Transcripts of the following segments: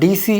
DC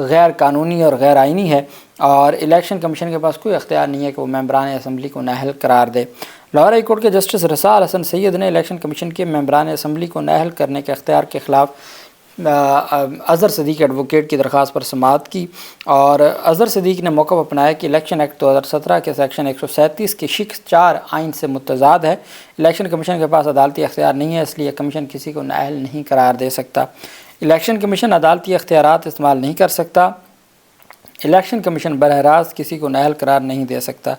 غیر قانونی اور غیر آئینی ہے اور الیکشن کمیشن کے پاس کوئی اختیار نہیں ہے کہ وہ ممبران اسمبلی کو نااہل قرار دے۔ لاہور ہائی کورٹ کے جسٹس رسال حسن سید نے الیکشن کمیشن کے ممبران اسمبلی کو نااہل کرنے کے اختیار کے خلاف اظہر صدیق ایڈوکیٹ کی درخواست پر سماعت کی، اور اظہر صدیق نے موقف اپنایا کہ الیکشن ایکٹ 2017 کے سیکشن 137 کی شق 4 آئین سے متضاد ہے۔ الیکشن کمیشن کے پاس عدالتی اختیار نہیں ہے، اس لیے کمیشن کسی کو نااہل نہیں قرار دے سکتا۔ الیکشن کمیشن عدالتی اختیارات استعمال نہیں کر سکتا۔ الیکشن کمیشن براہ راست کسی کو نااہل قرار نہیں دے سکتا۔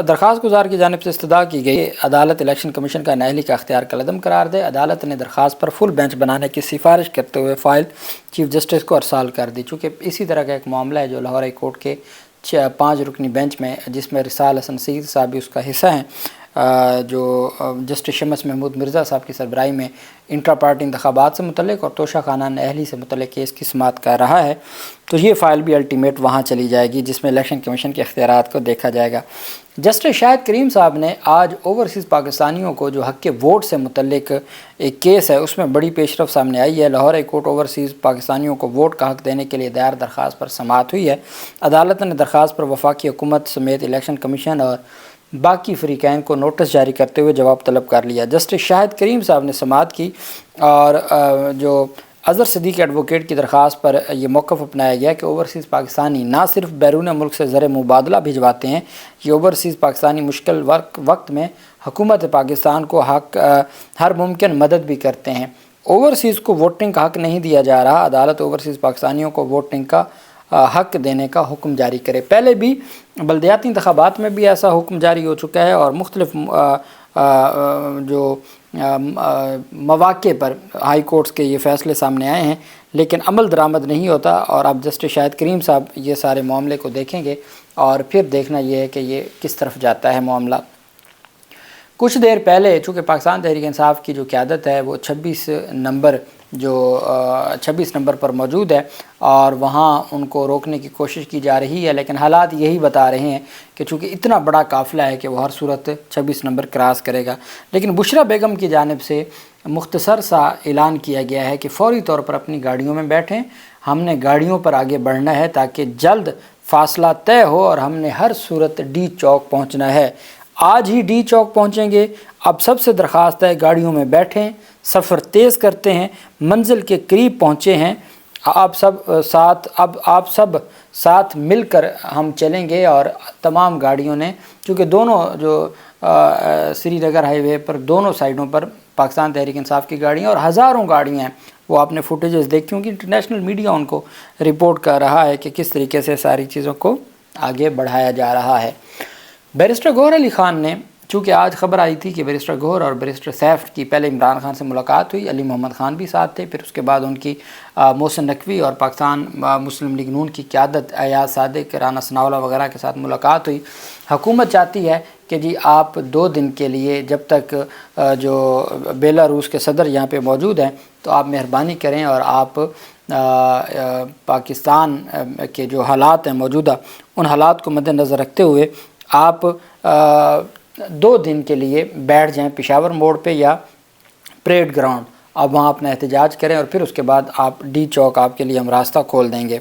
درخواست گزار کی جانب سے استدعا کی گئی عدالت الیکشن کمیشن کا نااہلی کا اختیار کالعدم قرار دے۔ عدالت نے درخواست پر فل بینچ بنانے کی سفارش کرتے ہوئے فائل چیف جسٹس کو ارسال کر دی۔ چونکہ اسی طرح کا ایک معاملہ ہے جو لاہور ہائی کورٹ کے 5 رکنی بینچ میں، جس میں رسال حسن سید صاحب بھی اس کا حصہ ہیں، جو جسٹس شمس محمود مرزا صاحب کی سربراہی میں انٹرا پارٹی انتخابات سے متعلق اور توشہ خانہ نااہلی سے متعلق کیس کی سماعت کر رہا ہے، تو یہ فائل بھی الٹیمیٹ وہاں چلی جائے گی جس میں الیکشن کمیشن کے اختیارات کو دیکھا جائے گا۔ جسٹس شاہد کریم صاحب نے آج اوورسیز پاکستانیوں کو جو حق کے ووٹ سے متعلق ایک کیس ہے اس میں بڑی پیش رفت سامنے آئی ہے۔ لاہور ہائی کورٹ اوورسیز پاکستانیوں کو ووٹ کا حق دینے کے لیے دائر درخواست پر سماعت ہوئی ہے۔ عدالت نے درخواست پر وفاقی حکومت سمیت الیکشن کمیشن اور باقی فریقین کو نوٹس جاری کرتے ہوئے جواب طلب کر لیا۔ جسٹس شاہد کریم صاحب نے سماعت کی اور جو اظہر صدیق ایڈوکیٹ کی درخواست پر یہ موقف اپنایا گیا کہ اوورسیز پاکستانی نہ صرف بیرون ملک سے زر مبادلہ بھجواتے ہیں، یہ اوورسیز پاکستانی مشکل وقت میں حکومت پاکستان کو ہر ممکن مدد بھی کرتے ہیں۔ اوورسیز کو ووٹنگ کا حق نہیں دیا جا رہا، عدالت اوورسیز پاکستانیوں کو ووٹنگ کا حق دینے کا حکم جاری کرے۔ پہلے بھی بلدیاتی انتخابات میں بھی ایسا حکم جاری ہو چکا ہے اور مختلف جو مواقع پر ہائی کورٹس کے یہ فیصلے سامنے آئے ہیں، لیکن عمل درآمد نہیں ہوتا، اور اب جسٹس شاہد کریم صاحب یہ سارے معاملے کو دیکھیں گے اور پھر دیکھنا یہ ہے کہ یہ کس طرف جاتا ہے معاملہ۔ کچھ دیر پہلے چونکہ پاکستان تحریک انصاف کی جو قیادت ہے وہ 26 نمبر پر موجود ہے اور وہاں ان کو روکنے کی کوشش کی جا رہی ہے، لیکن حالات یہی بتا رہے ہیں کہ چونکہ اتنا بڑا قافلہ ہے کہ وہ ہر صورت 26 نمبر کراس کرے گا۔ لیکن بشرا بیگم کی جانب سے مختصر سا اعلان کیا گیا ہے کہ فوری طور پر اپنی گاڑیوں میں بیٹھیں، ہم نے گاڑیوں پر آگے بڑھنا ہے تاکہ جلد فاصلہ طے ہو اور ہم نے ہر صورت ڈی چوک پہنچنا ہے۔ آج ہی ڈی چوک پہنچیں گے۔ اب سب سے درخواست ہے گاڑیوں میں بیٹھیں، سفر تیز کرتے ہیں، منزل کے قریب پہنچے ہیں، آپ سب ساتھ مل کر ہم چلیں گے۔ اور تمام گاڑیوں نے، چونکہ دونوں جو سری نگر ہائی وے پر دونوں سائیڈوں پر پاکستان تحریک انصاف کی گاڑیاں اور ہزاروں گاڑیاں ہیں، وہ آپ نے فوٹیجز دیکھی ہوں گی، انٹرنیشنل میڈیا ان کو رپورٹ کر رہا ہے کہ کس طریقے سے ساری چیزوں کو آگے بڑھایا جا رہا ہے۔ بیرسٹر گوہر علی خان نے، چونکہ آج خبر آئی تھی کہ بیرسٹر گوہر اور بیرسٹر سیف کی پہلے عمران خان سے ملاقات ہوئی، علی محمد خان بھی ساتھ تھے، پھر اس کے بعد ان کی محسن نقوی اور پاکستان مسلم لیگ نون کی قیادت ایاز صادق، رانا ثناءاللہ وغیرہ کے ساتھ ملاقات ہوئی۔ حکومت چاہتی ہے کہ جی آپ 2 دن کے لیے، جب تک جو بیلاروس کے صدر یہاں پہ موجود ہیں، تو آپ مہربانی کریں اور آپ پاکستان کے جو حالات ہیں موجودہ، ان حالات کو مد نظر رکھتے ہوئے آپ 2 دن کے لیے بیٹھ جائیں پشاور موڑ پہ یا پریڈ گراؤنڈ، آپ وہاں اپنا احتجاج کریں اور پھر اس کے بعد آپ ڈی چوک آپ کے لیے ہم راستہ کھول دیں گے۔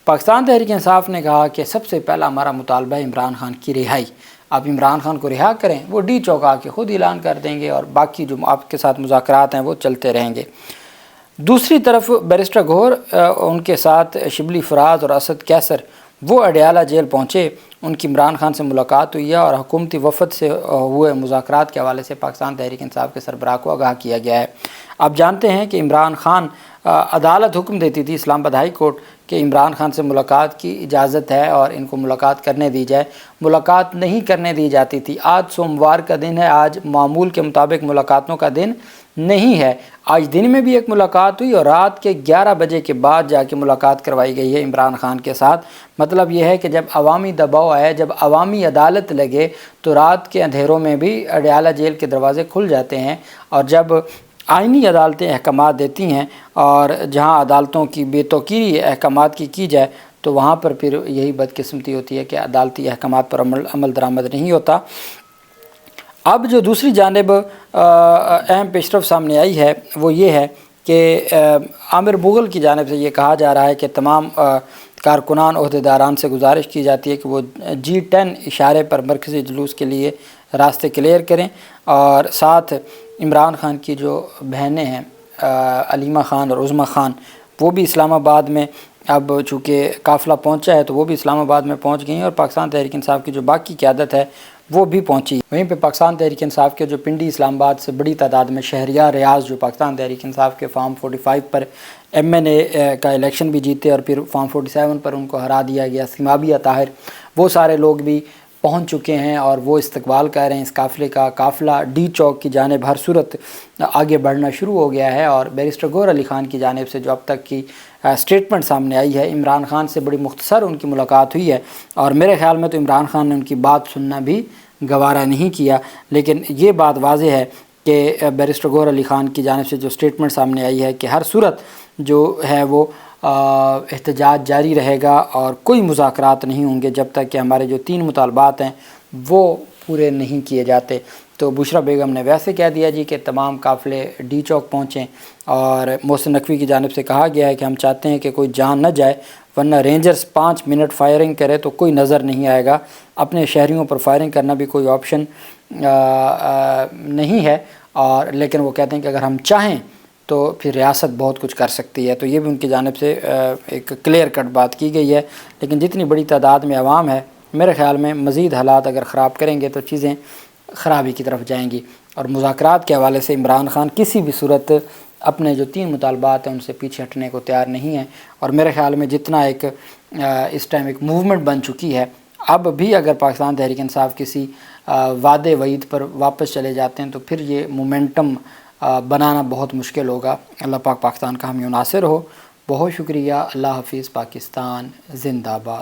پاکستان تحریک انصاف نے کہا کہ سب سے پہلا ہمارا مطالبہ ہے عمران خان کی رہائی، آپ عمران خان کو رہا کریں، وہ ڈی چوک آ کے خود اعلان کر دیں گے اور باقی جو آپ کے ساتھ مذاکرات ہیں وہ چلتے رہیں گے۔ دوسری طرف بیرسٹر گوہر، ان کے ساتھ شبلی فراز اور اسد کیسر، وہ اڈیالہ جیل پہنچے، ان کی عمران خان سے ملاقات ہوئی ہے اور حکومتی وفد سے ہوئے مذاکرات کے حوالے سے پاکستان تحریک انصاف کے سربراہ کو آگاہ کیا گیا ہے۔ آپ جانتے ہیں کہ عمران خان، عدالت حکم دیتی تھی اسلام آباد ہائی کورٹ کہ عمران خان سے ملاقات کی اجازت ہے اور ان کو ملاقات کرنے دی جائے، ملاقات نہیں کرنے دی جاتی تھی۔ آج سوموار کا دن ہے، آج معمول کے مطابق ملاقاتوں کا دن نہیں ہے۔ آج دن میں بھی ایک ملاقات ہوئی اور رات کے 11 بجے کے بعد جا کے ملاقات کروائی گئی ہے عمران خان کے ساتھ۔ مطلب یہ ہے کہ جب عوامی دباؤ آئے، جب عوامی عدالت لگے، تو رات کے اندھیروں میں بھی اڈیالہ جیل کے دروازے کھل جاتے ہیں، اور جب آئینی عدالتیں احکامات دیتی ہیں اور جہاں عدالتوں کی بے توقیری احکامات کی جائے، تو وہاں پر پھر یہی بدقسمتی ہوتی ہے کہ عدالتی احکامات پر عمل درآمد نہیں ہوتا۔ اب جو دوسری جانب اہم پیشرفت سامنے آئی ہے وہ یہ ہے کہ عامر بغل کی جانب سے یہ کہا جا رہا ہے کہ تمام کارکنان عہدیداران سے گزارش کی جاتی ہے کہ وہ G10 اشارے پر مرکزی جلوس کے لیے راستے کلیئر کریں، اور ساتھ عمران خان کی جو بہنیں ہیں علیمہ خان اور عظمیٰ خان، وہ بھی اسلام آباد میں اب چونکہ قافلہ پہنچا ہے تو وہ بھی اسلام آباد میں پہنچ گئی ہیں، اور پاکستان تحریک انصاف کی جو باقی قیادت ہے وہ بھی پہنچی۔ وہیں پہ پاکستان تحریک انصاف کے جو پنڈی اسلام آباد سے بڑی تعداد میں شہریار ریاض جو پاکستان تحریک انصاف کے فارم 45 پر MNA کا الیکشن بھی جیتے اور پھر فارم 47 پر ان کو ہرا دیا گیا، سیمابیہ طاہر، وہ سارے لوگ بھی پہنچ چکے ہیں اور وہ استقبال کر رہے ہیں اس قافلے کا۔ قافلہ ڈی چوک کی جانب ہر صورت آگے بڑھنا شروع ہو گیا ہے، اور بیرسٹر گوہر علی خان کی جانب سے جو اب تک کی سٹیٹمنٹ سامنے آئی ہے، عمران خان سے بڑی مختصر ان کی ملاقات ہوئی ہے، اور میرے خیال میں تو عمران خان نے ان کی بات سننا بھی گوارا نہیں کیا، لیکن یہ بات واضح ہے کہ بیرسٹر گوہر علی خان کی جانب سے جو سٹیٹمنٹ سامنے آئی ہے کہ ہر صورت جو ہے وہ احتجاج جاری رہے گا اور کوئی مذاکرات نہیں ہوں گے جب تک کہ ہمارے جو 3 مطالبات ہیں وہ پورے نہیں کیے جاتے۔ تو بشرا بیگم نے ویسے کہہ دیا جی کہ تمام قافلے ڈی چوک پہنچیں، اور محسن نقوی کی جانب سے کہا گیا ہے کہ ہم چاہتے ہیں کہ کوئی جان نہ جائے، ورنہ رینجرز 5 منٹ فائرنگ کرے تو کوئی نظر نہیں آئے گا، اپنے شہریوں پر فائرنگ کرنا بھی کوئی آپشن نہیں ہے، اور لیکن وہ کہتے ہیں کہ اگر ہم چاہیں تو پھر ریاست بہت کچھ کر سکتی ہے۔ تو یہ بھی ان کی جانب سے ایک کلیئر کٹ بات کی گئی ہے، لیکن جتنی بڑی تعداد میں عوام ہے، میرے خیال میں مزید حالات اگر خراب کریں گے تو چیزیں خرابی کی طرف جائیں گی، اور مذاکرات کے حوالے سے عمران خان کسی بھی صورت اپنے جو 3 مطالبات ہیں ان سے پیچھے ہٹنے کو تیار نہیں ہیں، اور میرے خیال میں جتنا ایک اس ٹائم ایک موومنٹ بن چکی ہے، اب بھی اگر پاکستان تحریک انصاف کسی وعدے وعید پر واپس چلے جاتے ہیں تو پھر یہ مومنٹم بنانا بہت مشکل ہوگا۔ اللہ پاک پاکستان کا حامی و ناصر ہو۔ بہت شکریہ۔ اللہ حافظ۔ پاکستان زندہ باد۔